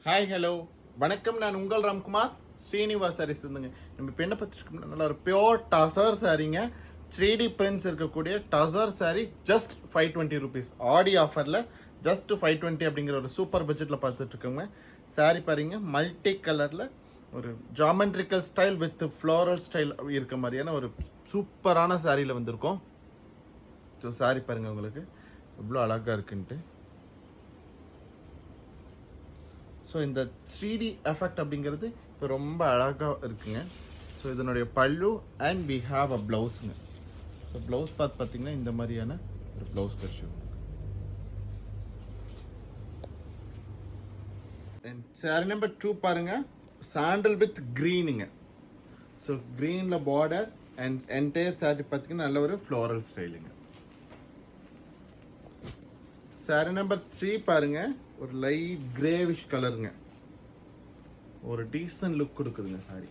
Hi hello வணக்கம். நான் உங்கள் ராம்குமார் ஸ்ரீனிவாஸ் சாரீஸ் இருந்துங்க. நம்ம இப்போ என்ன பார்த்துட்டு நல்ல ஒரு பியோர் டசர் சாரீங்க. 3D பிரிண்ட்ஸ் இருக்கக்கூடிய டசர் சாரீ ஜஸ்ட் 520 ருபீஸ். ஆடி ஆஃபரில் ஜஸ்ட் 520 அப்படிங்கிற ஒரு சூப்பர் பட்ஜெட்டில் பார்த்துட்டு இருக்கோங்க. சாரீ பாருங்க, மல்டி கலரில் ஒரு geometrical style with floral style இருக்க மாதிரியான ஒரு சூப்பரான சாரியில் வந்திருக்கோம். ஸோ சாரீ பாருங்கள் உங்களுக்கு எவ்வளோ அழகாக இருக்குன்ட்டு. ஸோ இந்த 3D எஃபெக்ட் அப்படிங்கிறது இப்போ ரொம்ப அழகாக இருக்குங்க. ஸோ இதனுடைய பல்லு அண்ட் வி ஹாவ் அ ப்ளவுஸுங்க. ஸோ ப்ளவுஸ் பார்த்தீங்கன்னா இந்த மாதிரியான ஒரு ப்ளவுஸ் கட்சி. சாரி நம்பர் 2 பாருங்க, சாண்டல் வித் க்ரீனுங்க. ஸோ க்ரீனில் பார்டர் அண்ட் என்டையர் சாரி பார்த்தீங்கன்னா நல்ல ஒரு ஃப்ளோரல் ஸ்டைலுங்க. சாரி நம்பர் 3 பாருங்க, ஒரு லைட் கிரேவிஷ் கலருங்க. ஒரு டீசன்ட் லுக் கொடுக்குதுங்க சாரி.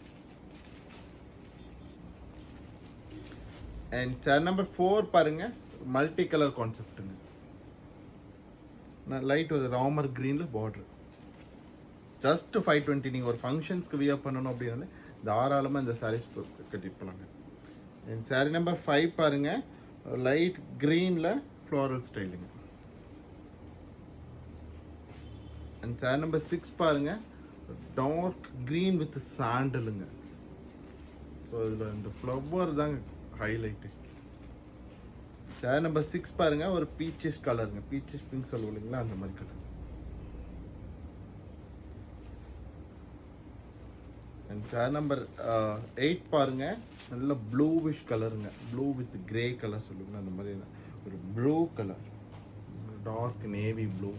அண்ட் சாரி நம்பர் 4 பாருங்க, மல்டி கலர் கான்செப்டுங்க. லைட் ஒரு ராமர் கிரீன்ல பார்டர். ஜஸ்ட் 520. நீங்கள் ஒரு ஃபங்க்ஷன்ஸ்க்கு வியர் பண்ணணும் அப்படின்னாலே தாராளமாக இந்த சாரீஸ் கட்டிட்டு போனாங்க. அண்ட் சாரி நம்பர் 5 பாருங்க, லைட் கிரீன்ல ஃப்ளோரல் ஸ்டைலுங்க. அண்ட் சாரி நம்பர் 6 பாருங்க, டார்க் கிரீன் வித் சாண்டலுங்க. ஸோ இதில் இந்த ஃப்ளவர் தாங்க ஹைலைட்டு. சாரி நம்பர் 6 பாருங்க, ஒரு பீச்சிஷ் கலருங்க. பீச்சிஷ் பிங்க் சொல்லுவோம் இல்லைங்களா, அந்த மாதிரி கலர். அண்ட் சாரி நம்பர் 8 பாருங்க, நல்ல ப்ளூவிஷ் கலருங்க. ப்ளூ வித் கிரே கலர் சொல்லுவாங்க, அந்த மாதிரி ஒரு blue colour, dark navy blue.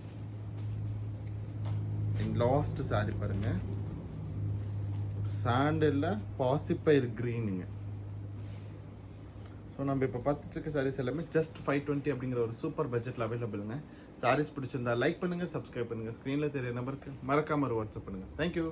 Last sari பாருங்க, ஒரு சாண்டல்ல பாசிப்பயிர் கிரீனுங்க. ஸோ நம்ம இப்போ பார்த்துட்டு இருக்க சாரீஸ் எல்லாமே ஜஸ்ட் 520 அப்படிங்கிற ஒரு சூப்பர் பட்ஜெட்டில் அவைலபிளுங்க. சாரீஸ் பிடிச்சிருந்தா லைக் பண்ணுங்க, சப்ஸ்கிரைப் பண்ணுங்க. ஸ்க்ரீனில் தெரிய நம்பருக்கு மறக்காம ஒரு வாட்ஸ்அப் பண்ணுங்க. தேங்க்யூ.